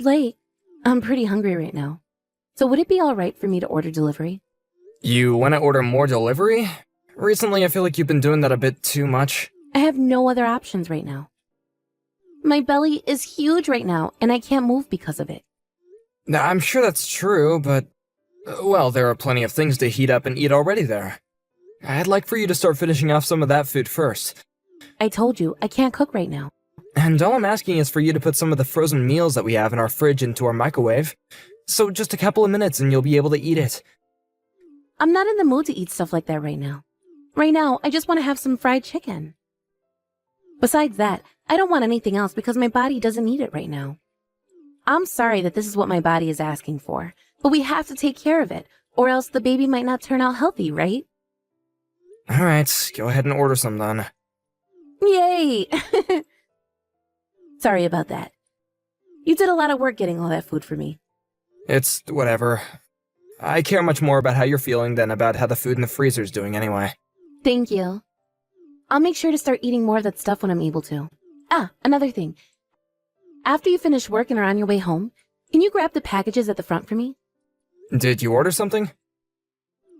Blake, I'm pretty hungry right now. So would it be alright for me to order delivery? You want to order more delivery? Recently, I feel like you've been doing that a bit too much. I have no other options right now. My belly is huge right now, and I can't move because of it. Now, I'm sure that's true, but... well, there are plenty of things to heat up and eat already there. I'd like for you to start finishing off some of that food first. I told you, I can't cook right now. And all I'm asking is for you to put some of the frozen meals that we have in our fridge into our microwave. So just a couple of minutes and you'll be able to eat it. I'm not in the mood to eat stuff like that right now. Right now, I just want to have some fried chicken. Besides that, I don't want anything else because my body doesn't need it right now. I'm sorry that this is what my body is asking for, but we have to take care of it, or else the baby might not turn out healthy, right? Alright, go ahead and order some then. Yay! Sorry about that. You did a lot of work getting all that food for me. It's whatever. I care much more about how you're feeling than about how the food in the freezer's doing anyway. Thank you. I'll make sure to start eating more of that stuff when I'm able to. Another thing. After you finish work and are on your way home, can you grab the packages at the front for me? Did you order something?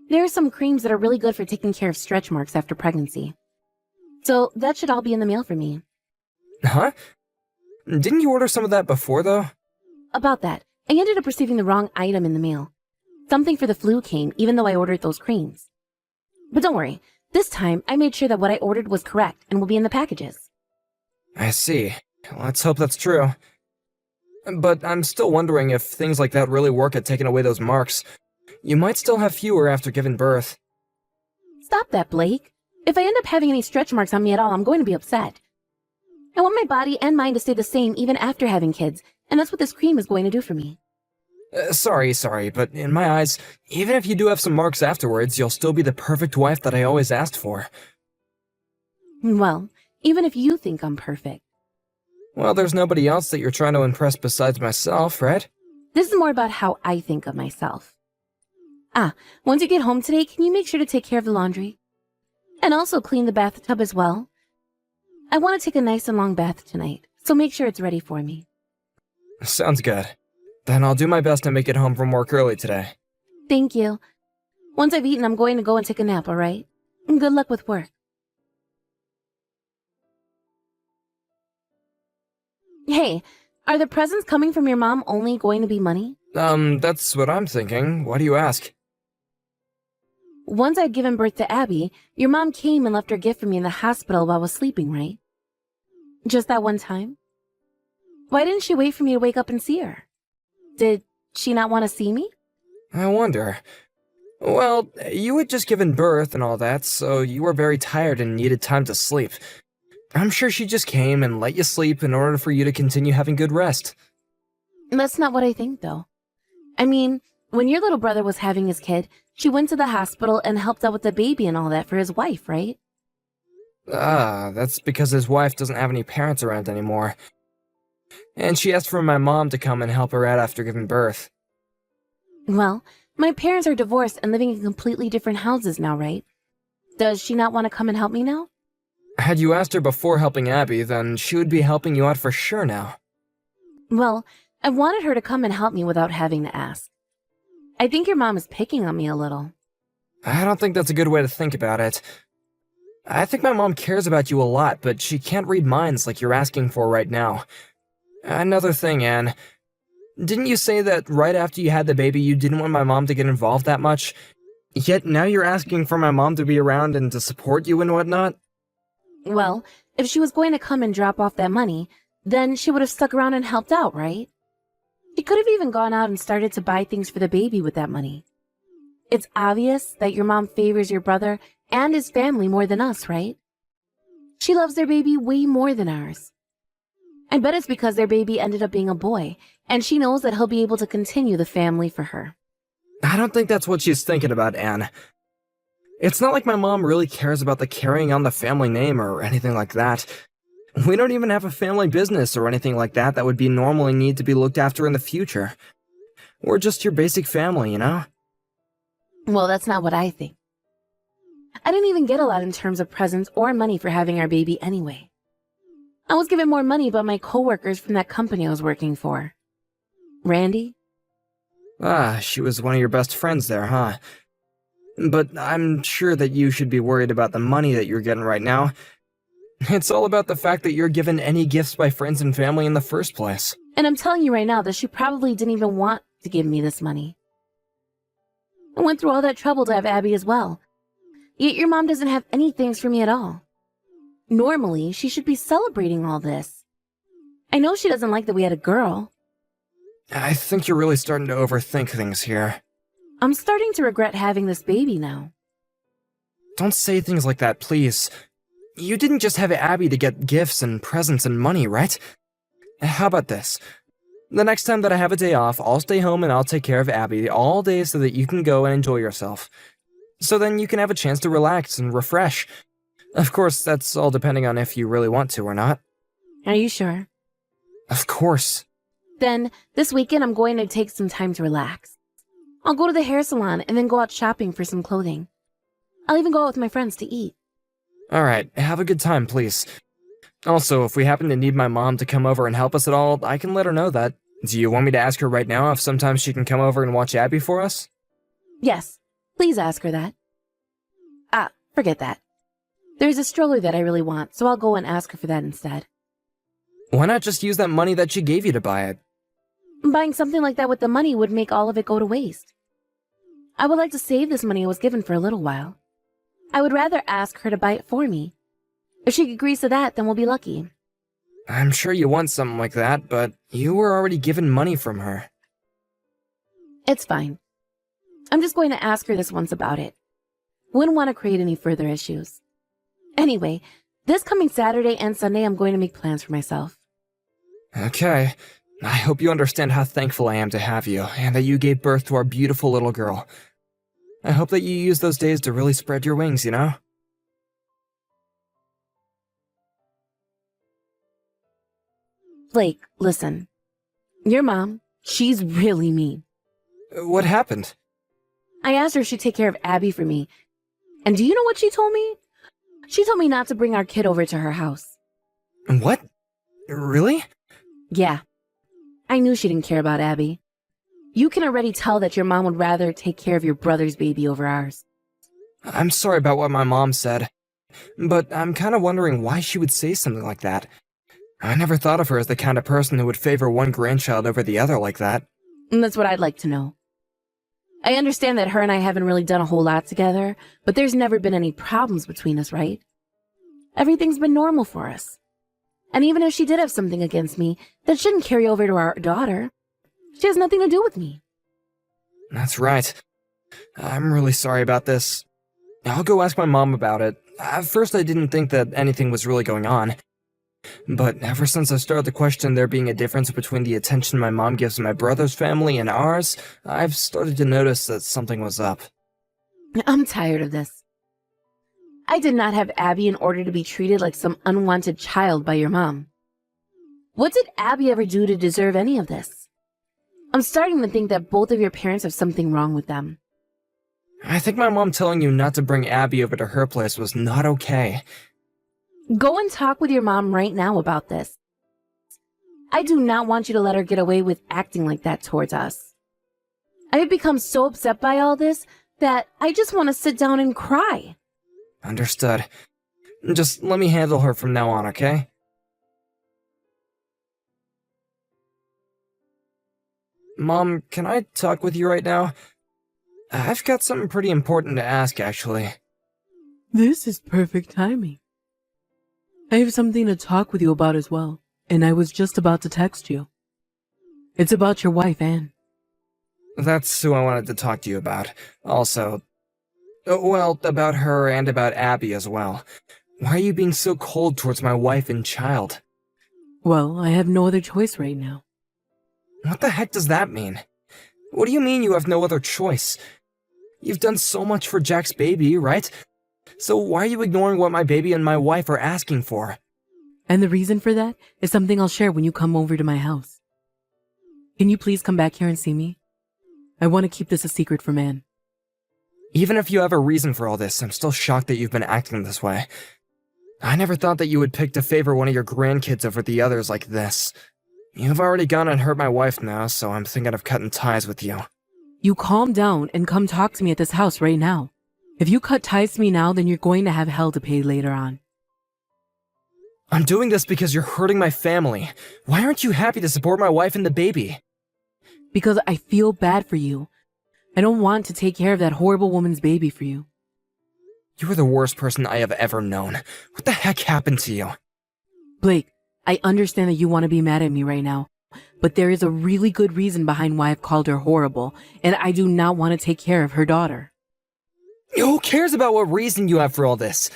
There are some creams that are really good for taking care of stretch marks after pregnancy. So that should all be in the mail for me. Huh? Didn't you order some of that before, though? About that, I ended up receiving the wrong item in the mail. Something for the flu came, even though I ordered those creams. But don't worry, this time I made sure that what I ordered was correct and will be in the packages. I see. Let's hope that's true. But I'm still wondering if things like that really work at taking away those marks. You might still have fewer after giving birth. Stop that, Blake. If I end up having any stretch marks on me at all, I'm going to be upset. I want my body and mind to stay the same even after having kids, and that's what this cream is going to do for me. Sorry, but in my eyes, even if you do have some marks afterwards, you'll still be the perfect wife that I always asked for. Well, even if you think I'm perfect. Well, there's nobody else that you're trying to impress besides myself, right? This is more about how I think of myself. Once you get home today, can you make sure to take care of the laundry? And also clean the bathtub as well. I want to take a nice and long bath tonight, so make sure it's ready for me. Sounds good. Then I'll do my best to make it home from work early today. Thank you. Once I've eaten, I'm going to go and take a nap, alright? Good luck with work. Hey, are the presents coming from your mom only going to be money? That's what I'm thinking. Why do you ask? Once I'd given birth to Abby, your mom came and left her gift for me in the hospital while I was sleeping, right? Just that one time? Why didn't she wait for me to wake up and see her? Did she not want to see me? I wonder. Well, you had just given birth and all that, so you were very tired and needed time to sleep. I'm sure she just came and let you sleep in order for you to continue having good rest. That's not what I think, though. I mean, when your little brother was having his kid, she went to the hospital and helped out with the baby and all that for his wife, right? That's because his wife doesn't have any parents around anymore. And she asked for my mom to come and help her out after giving birth. Well, my parents are divorced and living in completely different houses now, right? Does she not want to come and help me now? Had you asked her before helping Abby, then she would be helping you out for sure now. Well, I wanted her to come and help me without having to ask. I think your mom is picking on me a little. I don't think that's a good way to think about it. I think my mom cares about you a lot, but she can't read minds like you're asking for right now. Another thing, Anne. Didn't you say that right after you had the baby you didn't want my mom to get involved that much? Yet now you're asking for my mom to be around and to support you and whatnot? Well, if she was going to come and drop off that money, then she would have stuck around and helped out, right? She could have even gone out and started to buy things for the baby with that money. It's obvious that your mom favors your brother and his family more than us, right? She loves their baby way more than ours. I bet it's because their baby ended up being a boy, and she knows that he'll be able to continue the family for her. I don't think that's what she's thinking about, Anne. It's not like my mom really cares about the carrying on the family name or anything like that. We don't even have a family business or anything like that that would be normally need to be looked after in the future. We're just your basic family, you know? Well, that's not what I think. I didn't even get a lot in terms of presents or money for having our baby anyway. I was given more money by my coworkers from that company I was working for. Randy? Ah, she was one of your best friends there, huh? But I'm sure that you should be worried about the money that you're getting right now. It's all about the fact that you're given any gifts by friends and family in the first place. And I'm telling you right now that she probably didn't even want to give me this money. I went through all that trouble to have Abby as well. Yet your mom doesn't have any thanks for me at all. Normally, she should be celebrating all this. I know she doesn't like that we had a girl. I think you're really starting to overthink things here. I'm starting to regret having this baby now. Don't say things like that, please. You didn't just have Abby to get gifts and presents and money, right? How about this? The next time that I have a day off, I'll stay home and I'll take care of Abby all day so that you can go and enjoy yourself. So then you can have a chance to relax and refresh. Of course, that's all depending on if you really want to or not. Are you sure? Of course. Then, this weekend I'm going to take some time to relax. I'll go to the hair salon and then go out shopping for some clothing. I'll even go out with my friends to eat. Alright, have a good time, please. Also, if we happen to need my mom to come over and help us at all, I can let her know that. Do you want me to ask her right now if sometimes she can come over and watch Abby for us? Yes, please ask her that. Forget that. There's a stroller that I really want, so I'll go and ask her for that instead. Why not just use that money that she gave you to buy it? Buying something like that with the money would make all of it go to waste. I would like to save this money I was given for a little while. I would rather ask her to buy it for me. If she agrees to that, then we'll be lucky. I'm sure you want something like that, but you were already given money from her. It's fine. I'm just going to ask her this once about it. Wouldn't want to create any further issues. Anyway, this coming Saturday and Sunday I'm going to make plans for myself. Okay. I hope you understand how thankful I am to have you, and that you gave birth to our beautiful little girl. I hope that you use those days to really spread your wings, you know? Blake, listen. Your mom, she's really mean. What happened? I asked her if she'd take care of Abby for me. And do you know what she told me? She told me not to bring our kid over to her house. What? Really? Yeah. I knew she didn't care about Abby. You can already tell that your mom would rather take care of your brother's baby over ours. I'm sorry about what my mom said, but I'm kind of wondering why she would say something like that. I never thought of her as the kind of person who would favor one grandchild over the other like that. And that's what I'd like to know. I understand that her and I haven't really done a whole lot together, but there's never been any problems between us, right? Everything's been normal for us. And even if she did have something against me, that shouldn't carry over to our daughter. She has nothing to do with me. That's right. I'm really sorry about this. I'll go ask my mom about it. At first I didn't think that anything was really going on. But ever since I started to question there being a difference between the attention my mom gives my brother's family and ours, I've started to notice that something was up. I'm tired of this. I did not have Abby in order to be treated like some unwanted child by your mom. What did Abby ever do to deserve any of this? I'm starting to think that both of your parents have something wrong with them. I think my mom telling you not to bring Abby over to her place was not okay. Go and talk with your mom right now about this. I do not want you to let her get away with acting like that towards us. I have become so upset by all this that I just want to sit down and cry. Understood. Just let me handle her from now on, okay? Mom, can I talk with you right now? I've got something pretty important to ask, actually. This is perfect timing. I have something to talk with you about as well, and I was just about to text you. It's about your wife, Anne. That's who I wanted to talk to you about. Also, well, about her and about Abby as well. Why are you being so cold towards my wife and child? Well, I have no other choice right now. What the heck does that mean? What do you mean you have no other choice? You've done so much for Jack's baby, right? So why are you ignoring what my baby and my wife are asking for? And the reason for that is something I'll share when you come over to my house. Can you please come back here and see me? I want to keep this a secret from Anne. Even if you have a reason for all this, I'm still shocked that you've been acting this way. I never thought that you would pick to favor one of your grandkids over the others like this. You've already gone and hurt my wife now, so I'm thinking of cutting ties with you. You calm down and come talk to me at this house right now. If you cut ties to me now, then you're going to have hell to pay later on. I'm doing this because you're hurting my family. Why aren't you happy to support my wife and the baby? Because I feel bad for you. I don't want to take care of that horrible woman's baby for you. You are the worst person I have ever known. What the heck happened to you? Blake, I understand that you want to be mad at me right now, but there is a really good reason behind why I've called her horrible, and I do not want to take care of her daughter. Who cares about what reason you have for all this?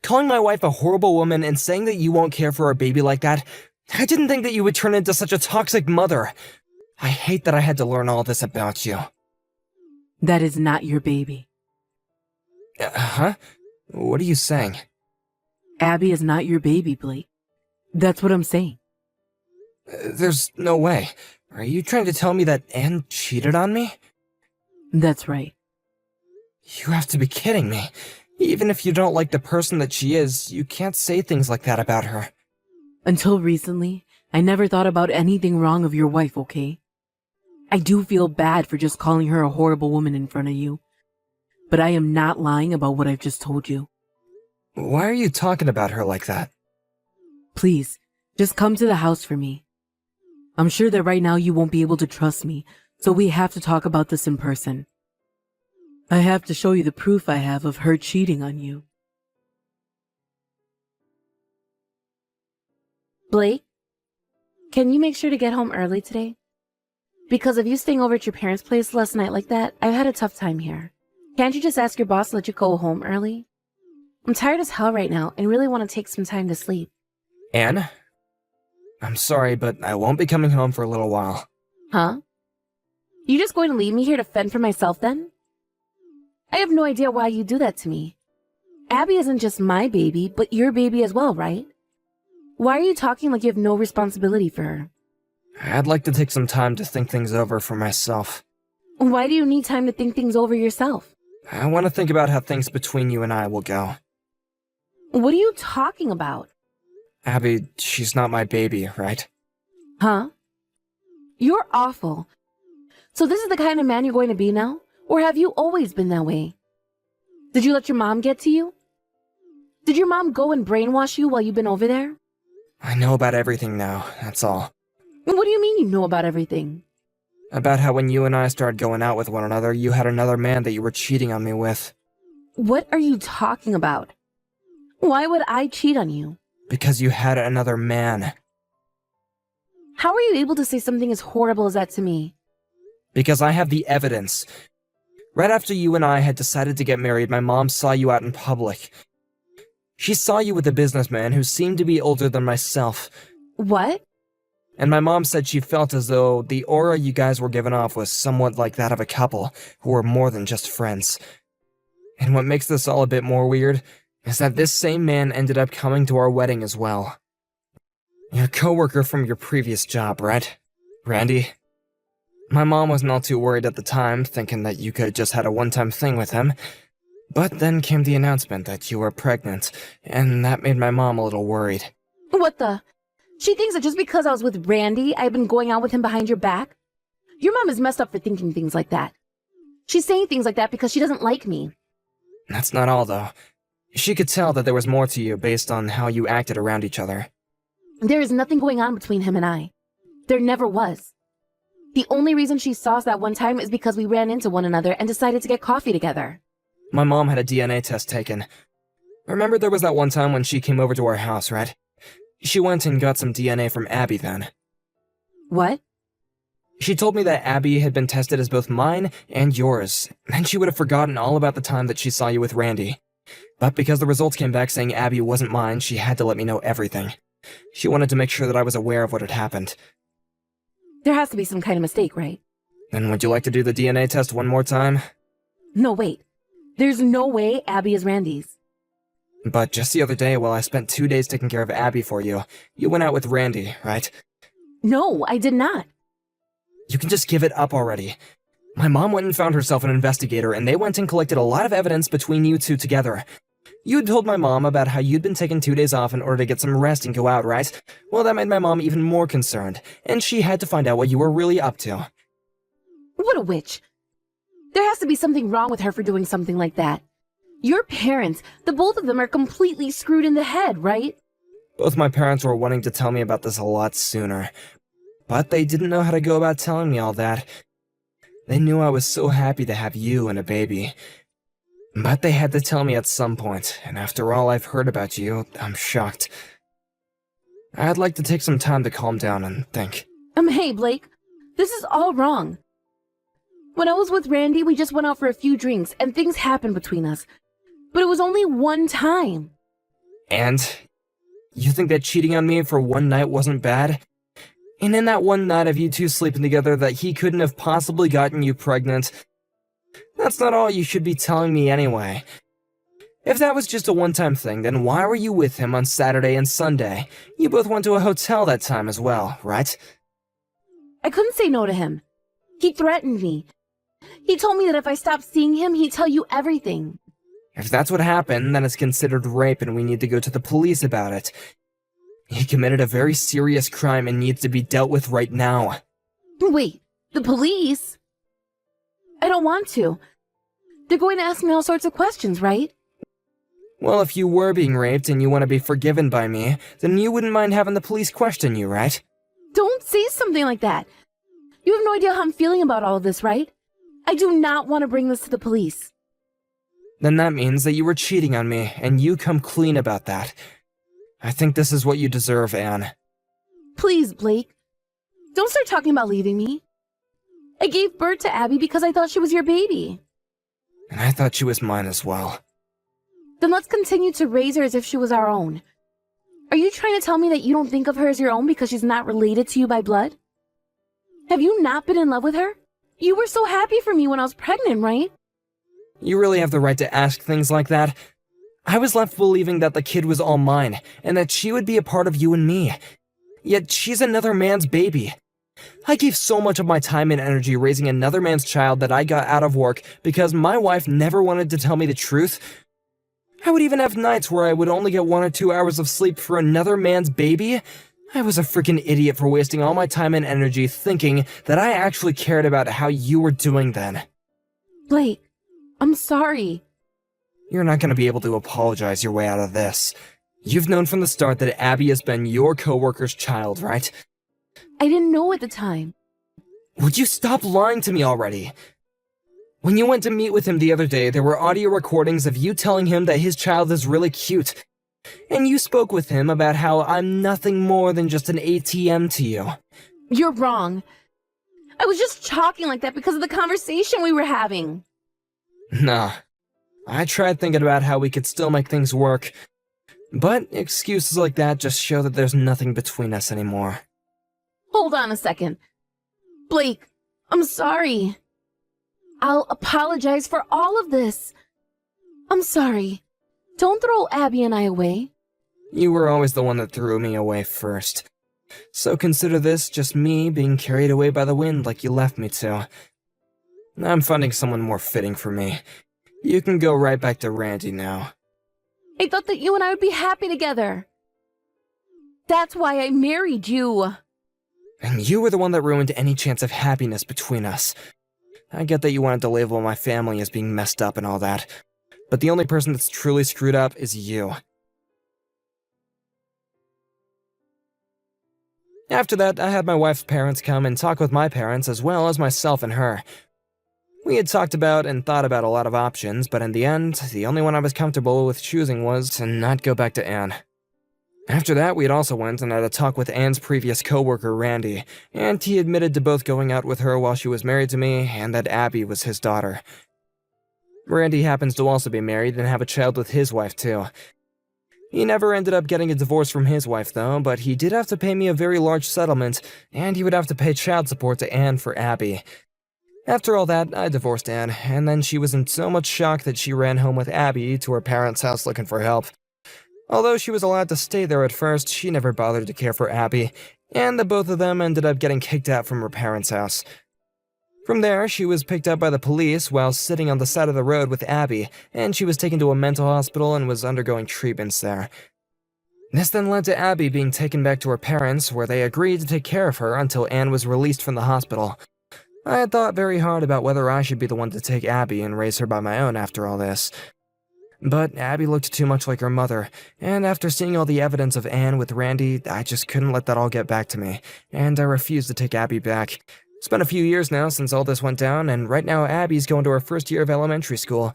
Calling my wife a horrible woman and saying that you won't care for our baby like that, I didn't think that you would turn into such a toxic mother. I hate that I had to learn all this about you. That is not your baby. Huh? What are you saying? Abby is not your baby, Blake. That's what I'm saying. There's no way. Are you trying to tell me that Anne cheated on me? That's right. You have to be kidding me. Even if you don't like the person that she is, you can't say things like that about her. Until recently, I never thought about anything wrong of your wife, okay? I do feel bad for just calling her a horrible woman in front of you. But I am not lying about what I've just told you. Why are you talking about her like that? Please, just come to the house for me. I'm sure that right now you won't be able to trust me, so we have to talk about this in person. I have to show you the proof I have of her cheating on you. Blake, can you make sure to get home early today? Because of you staying over at your parents' place last night like that, I've had a tough time here. Can't you just ask your boss to let you go home early? I'm tired as hell right now and really want to take some time to sleep. Anne? I'm sorry, but I won't be coming home for a little while. Huh? You just going to leave me here to fend for myself then? I have no idea why you do that to me. Abby isn't just my baby, but your baby as well, right? Why are you talking like you have no responsibility for her? I'd like to take some time to think things over for myself. Why do you need time to think things over yourself? I want to think about how things between you and I will go. What are you talking about? Abby, she's not my baby, right? Huh? You're awful. So this is the kind of man you're going to be now? Or have you always been that way? Did you let your mom get to you? Did your mom go and brainwash you while you've been over there? I know about everything now, that's all. What do you mean you know about everything? About how when you and I started going out with one another, you had another man that you were cheating on me with. What are you talking about? Why would I cheat on you? Because you had another man. How are you able to say something as horrible as that to me? Because I have the evidence. Right after you and I had decided to get married, my mom saw you out in public. She saw you with a businessman who seemed to be older than myself. What? And my mom said she felt as though the aura you guys were giving off was somewhat like that of a couple who were more than just friends. And what makes this all a bit more weird is that this same man ended up coming to our wedding as well. Your coworker from your previous job, right? Randy? My mom wasn't all too worried at the time, thinking that you could have just had a one-time thing with him. But then came the announcement that you were pregnant, and that made my mom a little worried. What the? She thinks that just because I was with Randy, I've been going out with him behind your back? Your mom is messed up for thinking things like that. She's saying things like that because she doesn't like me. That's not all, though. She could tell that there was more to you based on how you acted around each other. There is nothing going on between him and I. There never was. The only reason she saw us that one time is because we ran into one another and decided to get coffee together. My mom had a DNA test taken. Remember there was that one time when she came over to our house, right? She went and got some DNA from Abby then. What? She told me that Abby had been tested as both mine and yours, and she would have forgotten all about the time that she saw you with Randy. But because the results came back saying Abby wasn't mine, she had to let me know everything. She wanted to make sure that I was aware of what had happened. There has to be some kind of mistake, right? Then would you like to do the DNA test one more time? No, wait. There's no way Abby is Randy's. But just the other day, while I spent 2 days taking care of Abby for you, you went out with Randy, right? No, I did not. You can just give it up already. My mom went and found herself an investigator, and they went and collected a lot of evidence between you two together. You had told my mom about how you'd been taking 2 days off in order to get some rest and go out, right? Well, that made my mom even more concerned, and she had to find out what you were really up to. What a witch. There has to be something wrong with her for doing something like that. Your parents, the both of them are completely screwed in the head, right? Both my parents were wanting to tell me about this a lot sooner, but they didn't know how to go about telling me all that. They knew I was so happy to have you and a baby. But they had to tell me at some point, and after all I've heard about you, I'm shocked. I'd like to take some time to calm down and think. Hey, Blake. This is all wrong. When I was with Randy, we just went out for a few drinks, and things happened between us. But it was only one time. And? You think that cheating on me for one night wasn't bad? And in that one night of you two sleeping together that he couldn't have possibly gotten you pregnant? That's not all you should be telling me anyway. If that was just a one-time thing, then why were you with him on Saturday and Sunday? You both went to a hotel that time as well, right? I couldn't say no to him. He threatened me. He told me that if I stopped seeing him, he'd tell you everything. If that's what happened, then it's considered rape and we need to go to the police about it. He committed a very serious crime and needs to be dealt with right now. Wait, the police? I don't want to. They're going to ask me all sorts of questions, right? Well, if you were being raped and you want to be forgiven by me, then you wouldn't mind having the police question you, right? Don't say something like that. You have no idea how I'm feeling about all of this, right? I do not want to bring this to the police. Then that means that you were cheating on me, and you come clean about that. I think this is what you deserve, Anne. Please, Blake. Don't start talking about leaving me. I gave birth to Abby because I thought she was your baby. And I thought she was mine as well. Then let's continue to raise her as if she was our own. Are you trying to tell me that you don't think of her as your own because she's not related to you by blood? Have you not been in love with her? You were so happy for me when I was pregnant, right? You really have the right to ask things like that. I was left believing that the kid was all mine, and that she would be a part of you and me. Yet she's another man's baby. I gave so much of my time and energy raising another man's child that I got out of work because my wife never wanted to tell me the truth. I would even have nights where I would only get 1 or 2 hours of sleep for another man's baby. I was a freaking idiot for wasting all my time and energy thinking that I actually cared about how you were doing then. Blake, I'm sorry. You're not going to be able to apologize your way out of this. You've known from the start that Abby has been your coworker's child, right? I didn't know at the time. Would you stop lying to me already? When you went to meet with him the other day, there were audio recordings of you telling him that his child is really cute. And you spoke with him about how I'm nothing more than just an ATM to you. You're wrong. I was just talking like that because of the conversation we were having. Nah. I tried thinking about how we could still make things work. But excuses like that just show that there's nothing between us anymore. Hold on a second. Blake, I'm sorry. I'll apologize for all of this. I'm sorry. Don't throw Abby and I away. You were always the one that threw me away first. So consider this just me being carried away by the wind like you left me to. I'm finding someone more fitting for me. You can go right back to Randy now. I thought that you and I would be happy together. That's why I married you. And you were the one that ruined any chance of happiness between us. I get that you wanted to label my family as being messed up and all that, but the only person that's truly screwed up is you. After that, I had my wife's parents come and talk with my parents as well as myself and her. We had talked about and thought about a lot of options, but in the end, the only one I was comfortable with choosing was to not go back to Anne. After that, we had also went and had a talk with Anne's previous coworker, Randy, and he admitted to both going out with her while she was married to me and that Abby was his daughter. Randy happens to also be married and have a child with his wife, too. He never ended up getting a divorce from his wife, though, but he did have to pay me a very large settlement, and he would have to pay child support to Anne for Abby. After all that, I divorced Anne, and then she was in so much shock that she ran home with Abby to her parents' house looking for help. Although she was allowed to stay there at first, she never bothered to care for Abby, and the both of them ended up getting kicked out from her parents' house. From there, she was picked up by the police while sitting on the side of the road with Abby, and she was taken to a mental hospital and was undergoing treatments there. This then led to Abby being taken back to her parents, where they agreed to take care of her until Anne was released from the hospital. I had thought very hard about whether I should be the one to take Abby and raise her by my own after all this. But Abby looked too much like her mother, and after seeing all the evidence of Anne with Randy, I just couldn't let that all get back to me, and I refused to take Abby back. It's been a few years now since all this went down, and right now Abby's going to her first year of elementary school.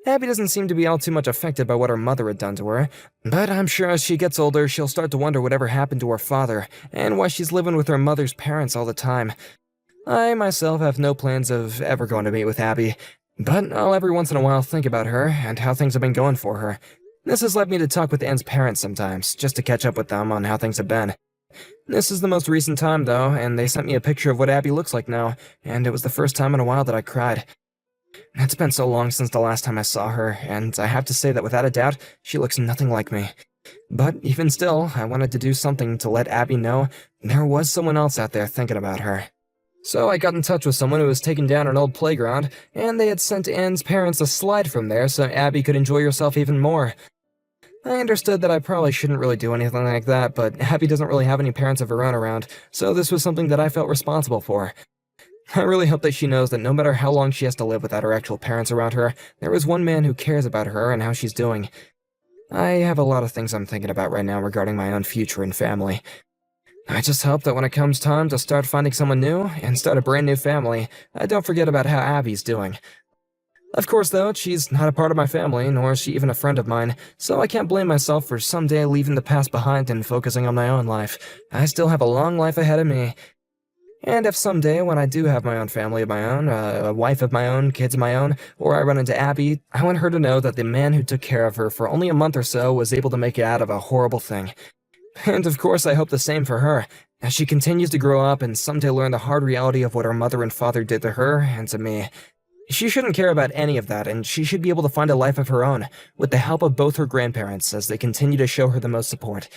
Abby doesn't seem to be all too much affected by what her mother had done to her, but I'm sure as she gets older, she'll start to wonder whatever happened to her father, and why she's living with her mother's parents all the time. I myself have no plans of ever going to meet with Abby, but I'll every once in a while think about her and how things have been going for her. This has led me to talk with Anne's parents sometimes, just to catch up with them on how things have been. This is the most recent time, though, and they sent me a picture of what Abby looks like now, and it was the first time in a while that I cried. It's been so long since the last time I saw her, and I have to say that without a doubt, she looks nothing like me. But even still, I wanted to do something to let Abby know there was someone else out there thinking about her. So I got in touch with someone who was taking down an old playground, and they had sent Anne's parents a slide from there so Abby could enjoy herself even more. I understood that I probably shouldn't really do anything like that, but Abby doesn't really have any parents of her own around, so this was something that I felt responsible for. I really hope that she knows that no matter how long she has to live without her actual parents around her, there is one man who cares about her and how she's doing. I have a lot of things I'm thinking about right now regarding my own future and family. I just hope that when it comes time to start finding someone new and start a brand new family, I don't forget about how Abby's doing. Of course, though, she's not a part of my family, nor is she even a friend of mine, so I can't blame myself for someday leaving the past behind and focusing on my own life. I still have a long life ahead of me. And if someday, when I do have my own family of my own, a wife of my own, kids of my own, or I run into Abby, I want her to know that the man who took care of her for only a month or so was able to make it out of a horrible thing. And of course, I hope the same for her, as she continues to grow up and someday learn the hard reality of what her mother and father did to her and to me. She shouldn't care about any of that, and she should be able to find a life of her own, with the help of both her grandparents as they continue to show her the most support.